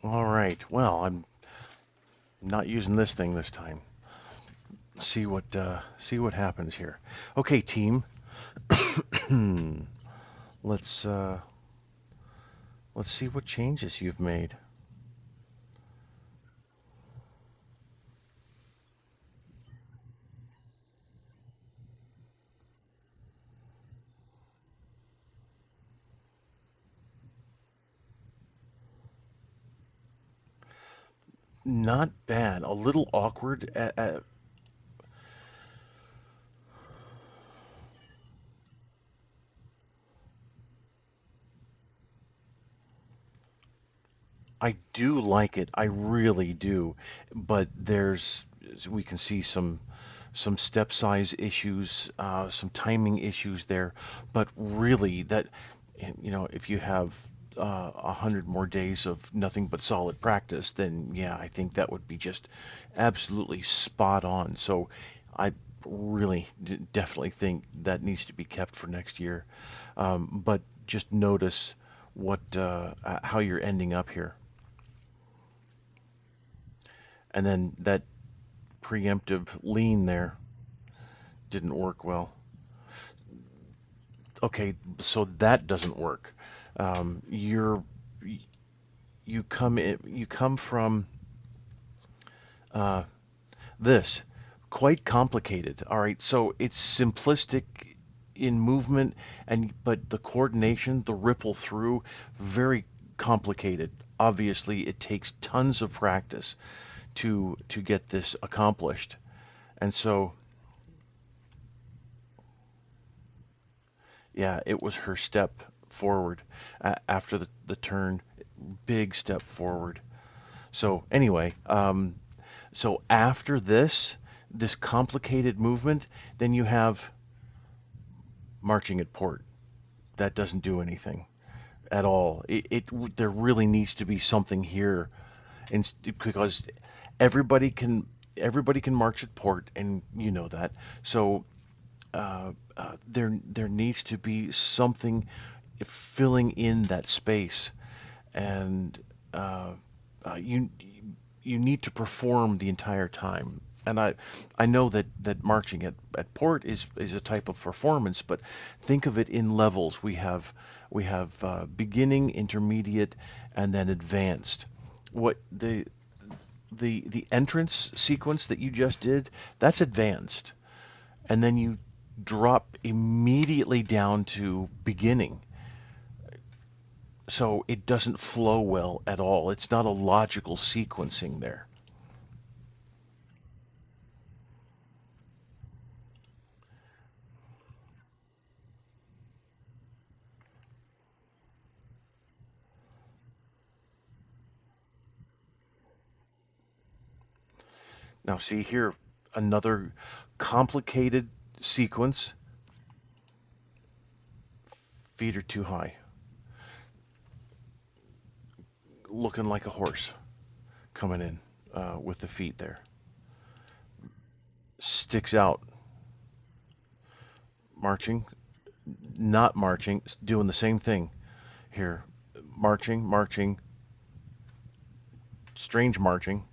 All right. Well, I'm not using this thing this time. See what happens here. Okay, team. let's uh, let's see what changes you've made. Not bad. A little awkward. I do like it. I really do. But we can see some step size issues, some timing issues there. But really, if you have 100 more days of nothing but solid practice, then yeah, I think that would be just absolutely spot on. So I really definitely think that needs to be kept for next year. But just notice how you're ending up here. And then that preemptive lean there didn't work well. Okay, so that doesn't work. You're you come from uh, this quite complicated. All right, so it's simplistic in movement, and but the coordination, the ripple through, very complicated. Obviously, it takes tons of practice to get this accomplished. And so, yeah, it was her step forward after the turn, big step forward. So anyway, so after this complicated movement, then you have marching at port. That doesn't do anything at all. There really needs to be something here, and because everybody can everybody can march at port, and you know that. So there needs to be something filling in that space, and uh, you need to perform the entire time. And I know that marching at port is a type of performance, but think of it in levels. We have beginning, intermediate, and then advanced. What the entrance sequence that you just did, that's advanced, and then you drop immediately down to beginning, so it doesn't flow well at all. It's not a logical sequencing there. Now see here, another complicated sequence. Feet are too high, looking like a horse coming in with the feet there. Sticks out, marching, not marching, doing the same thing here. Marching, marching, strange marching,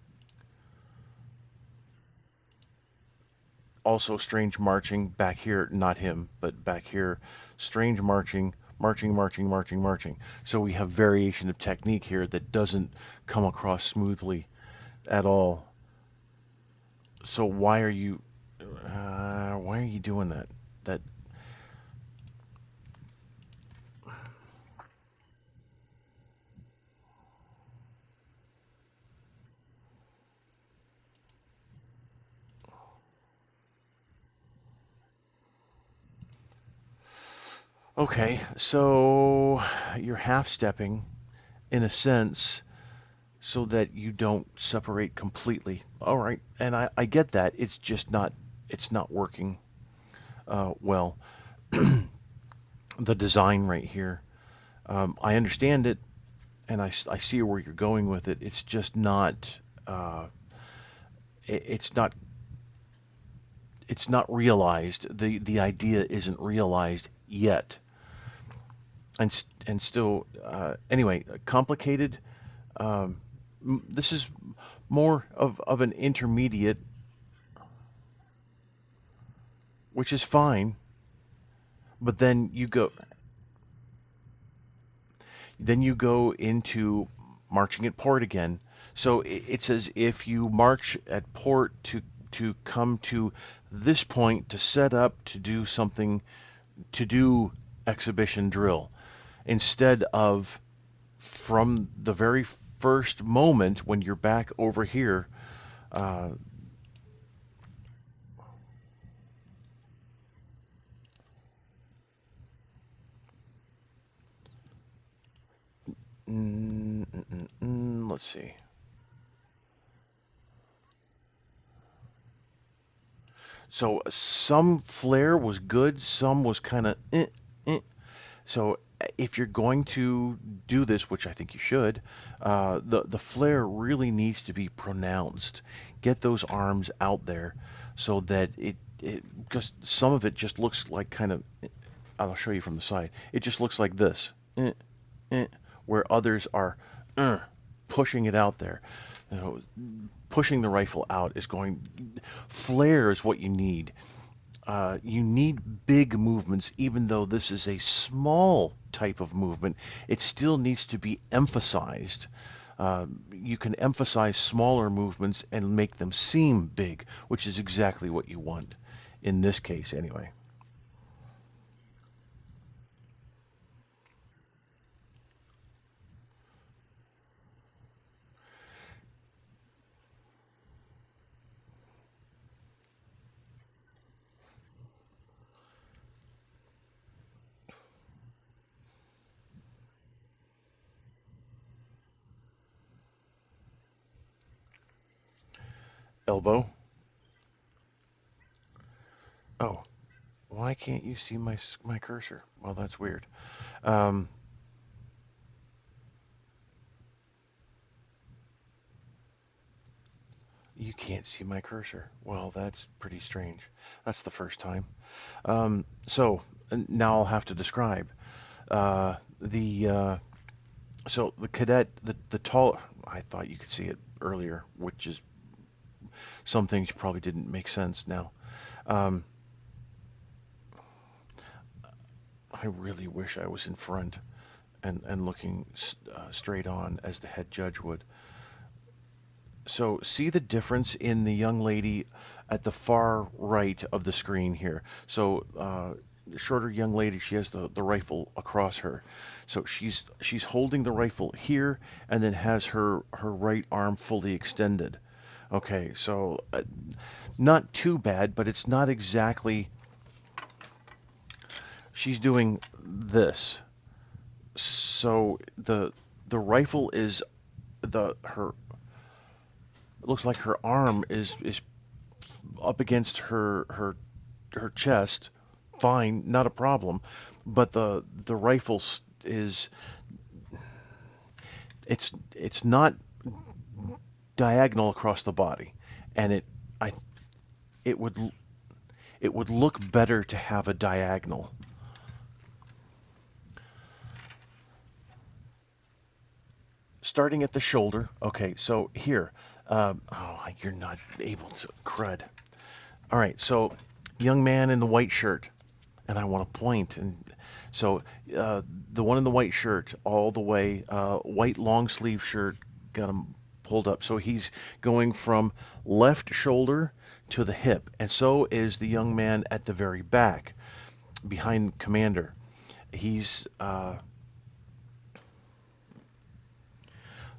also strange marching back here, not him, but back here, strange marching, marching, marching, marching, marching. So we have variation of technique here that doesn't come across smoothly at all. So why are you doing that? That okay? So you're half stepping in a sense so that you don't separate completely. All right, and I get that. It's not working well. The design right here, I understand it, and I see where you're going with it. It's just not. Uh, it's not. It's not realized. The idea isn't realized yet, and still. Anyway, complicated. This is more of an intermediate, which is fine. But then you go into marching at port again. So it's as if you march at port to come to this point to set up to do something, to do exhibition drill, instead of from the very first moment when you're back over here. Uh, let's see. So some flare was good, some was kind of So if you're going to do this, which I think you should, the flare really needs to be pronounced. Get those arms out there so that it just some of it just looks like kind of. I'll show you from the side. It just looks like this, eh, where others are uh, pushing it out there. You know, pushing the rifle out is going. Flare is what you need. You need big movements, even though this is a small type of movement. It still needs to be emphasized. You can emphasize smaller movements and make them seem big, which is exactly what you want in this case, anyway. Elbow. Oh, why can't you see my cursor? Well, that's weird. Um, you can't see my cursor. Well, that's pretty strange. That's the first time. So now I'll have to describe. The So the cadet, the tall, I thought you could see it earlier, which is some things probably didn't make sense now. Um, I really wish I was in front and looking straight on as the head judge would. So see the difference in the young lady at the far right of the screen here. So shorter young lady, she has the rifle across her. So she's holding the rifle here and then has her right arm fully extended. Okay, so not too bad, but it's not exactly. She's doing this. So the rifle is the her. It looks like her arm is up against her chest. Fine, not a problem. But the rifle is it's not diagonal across the body, and I it would it would look better to have a diagonal. Starting at the shoulder. Okay, so here. Oh, you're not able to crud. All right, so young man in the white shirt, and I want to point, and so the one in the white shirt, all the way, white long sleeve shirt, got him pulled up. So he's going from left shoulder to the hip, and so is the young man at the very back, behind commander. He's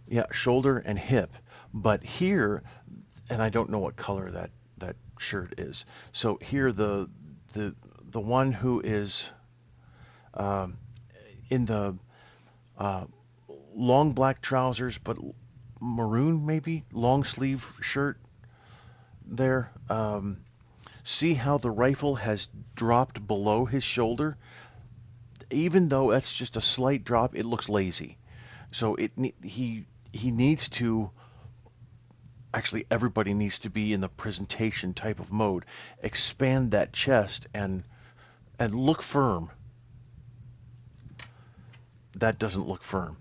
yeah, shoulder and hip. But here, and I don't know what color that shirt is. So here the the one who is um, in the uh, long black trousers, but maroon maybe long sleeve shirt there. See how the rifle has dropped below his shoulder? Even though that's just a slight drop, it looks lazy. So he needs to. Actually, everybody needs to be in the presentation type of mode. Expand that chest and look firm. That doesn't look firm.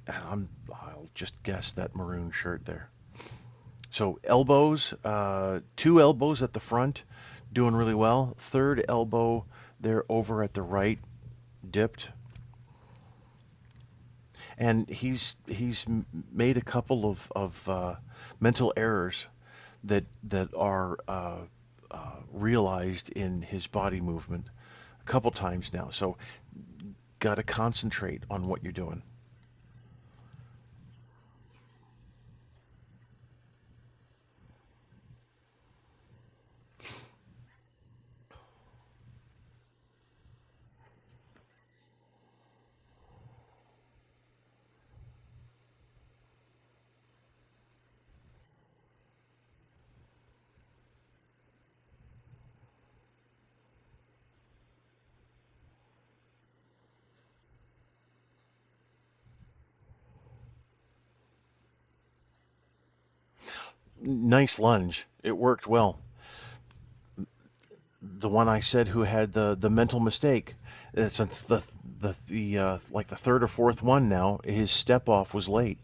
and I'll just guess that maroon shirt there. So elbows, two elbows at the front, doing really well. Third elbow there over at the right, dipped, and he's made a couple of mental errors that are realized in his body movement a couple times now. So got to concentrate on what you're doing. Nice lunge. It worked well. The one I said who had the mental mistake. It's the like the third or fourth one now. His step off was late.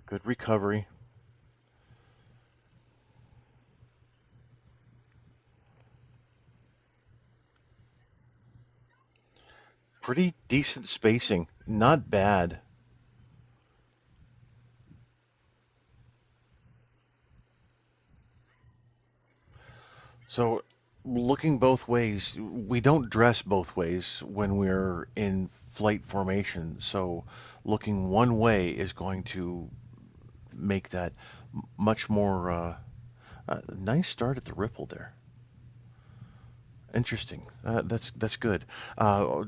Good recovery. Pretty decent spacing. Not bad. So looking both ways, we don't dress both ways when we're in flight formation. So looking one way is going to make that much more nice start at the ripple there. Interesting. That's good.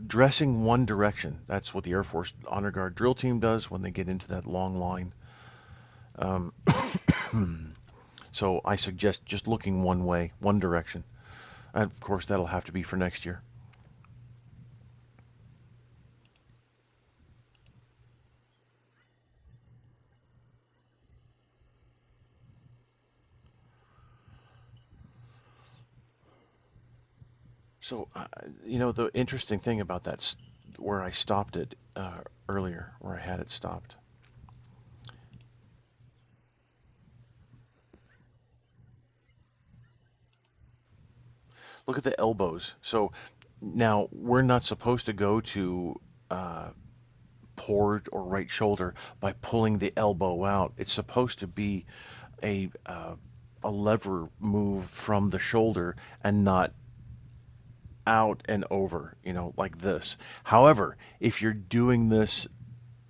Dressing one direction. That's what the Air Force Honor Guard drill team does when they get into that long line. Um, so I suggest just looking one way, one direction. And of course, that'll have to be for next year. So, the interesting thing about that, where I stopped it earlier, where I had it stopped. Look at the elbows. So now we're not supposed to go to uh, port or right shoulder by pulling the elbow out. It's supposed to be a uh, a lever move from the shoulder and not out and over, like this. However, if you're doing this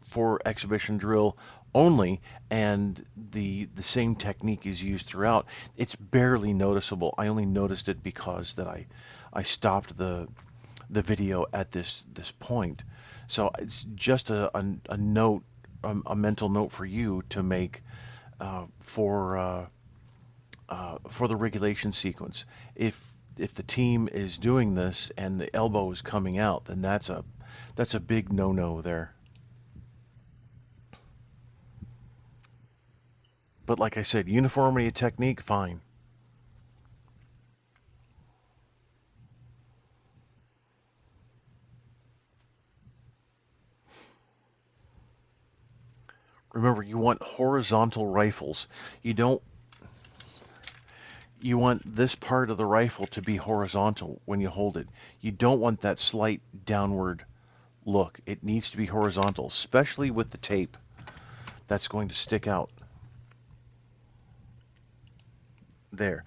for exhibition drill only and the same technique is used throughout, it's barely noticeable. I only noticed it because that I stopped the video at this point. So it's just a note, a mental note for you to make for the regulation sequence. If the team is doing this and the elbow is coming out, then that's a big no-no there. But like I said, uniformity of technique, fine. Remember, you want horizontal rifles. You don't you want this part of the rifle to be horizontal when you hold it. You don't want that slight downward look. It needs to be horizontal, especially with the tape. That's going to stick out. There.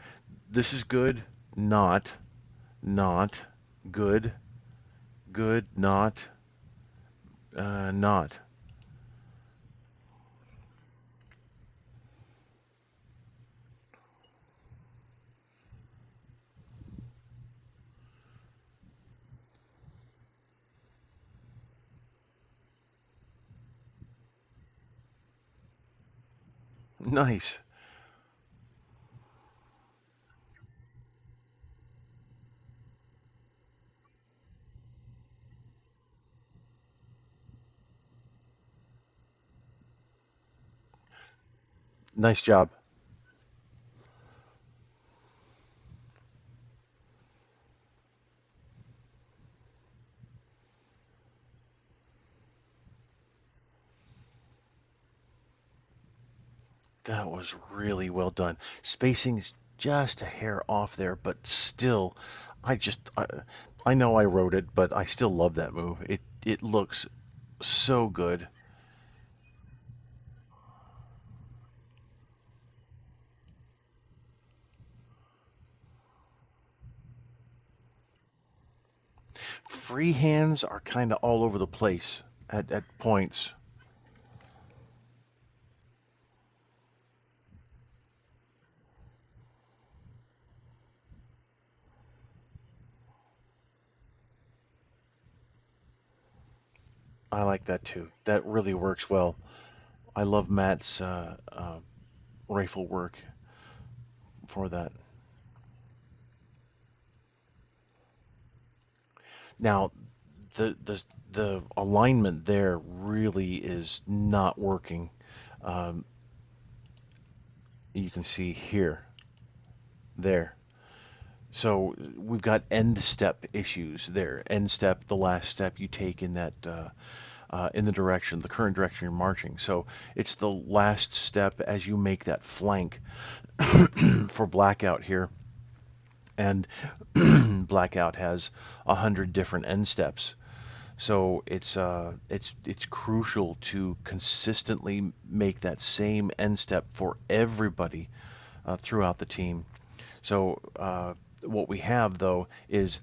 This is good, not, not, good, good, not, not. Nice. Nice job. That was really well done. Spacing's just a hair off there, but still, I know I wrote it, but I still love that move. It looks so good. Free hands are kind of all over the place at points. I like that too. That really works well. I love Matt's rifle work for that. Now, the alignment there really is not working. Um, you can see here, there. So we've got end step issues there. End step, the last step you take in that in the direction, the current direction you're marching. So it's the last step as you make that flank for blackout here, and blackout has 100 different end steps. So it's crucial to consistently make that same end step for everybody throughout the team. So what we have though is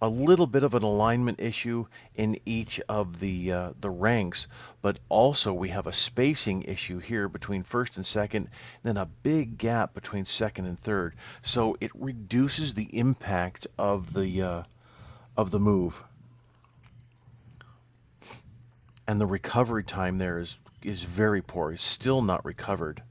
a little bit of an alignment issue in each of the ranks, but also we have a spacing issue here between first and second, then a big gap between second and third. So it reduces the impact of the move, and the recovery time there is very poor. It's still not recovered.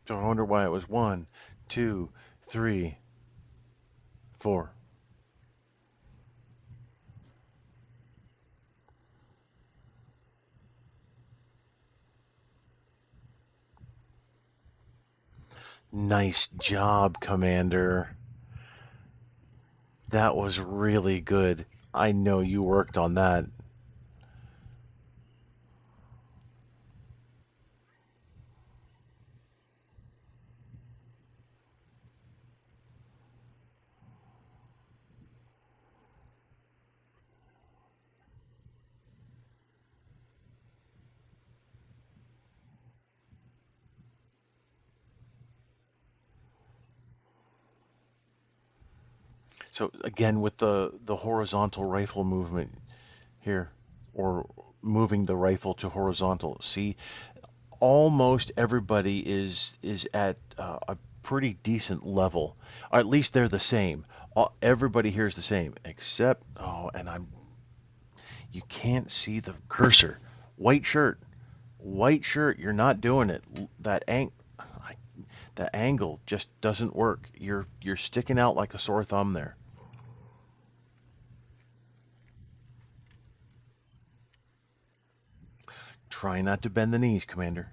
So I wonder why it was one, two, three, four. Nice job, Commander. That was really good. I know you worked on that. So again, with the horizontal rifle movement here, or moving the rifle to horizontal, see, almost everybody is at a pretty decent level, or at least they're the same. Everybody here is the same, except and you can't see the cursor. White shirt, white shirt. You're not doing it. That angle just doesn't work. You're sticking out like a sore thumb there. Try not to bend the knees, Commander.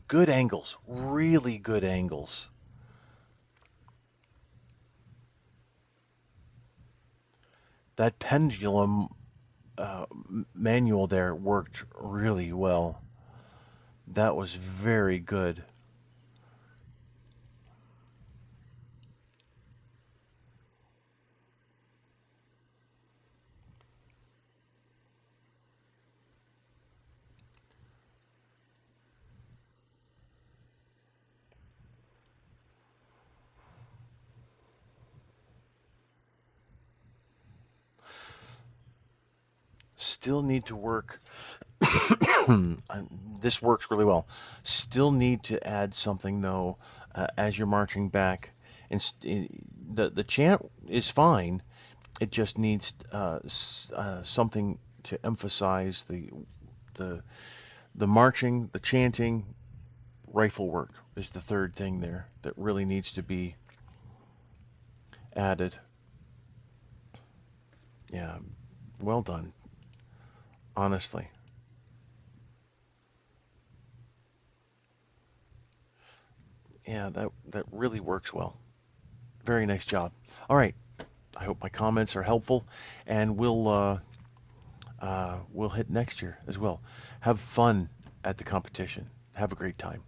Good angles, really good angles. that pendulum manual there worked really well. That was very good. Still need to work. This works really well. Still need to add something though, as you're marching back. And the chant is fine. It just needs something to emphasize the the marching, the chanting, rifle work is the third thing there that really needs to be added. Yeah, well done, honestly. Yeah, that really works well. Very nice job. All right, I hope my comments are helpful, and we'll hit next year as well. Have fun at the competition. Have a great time.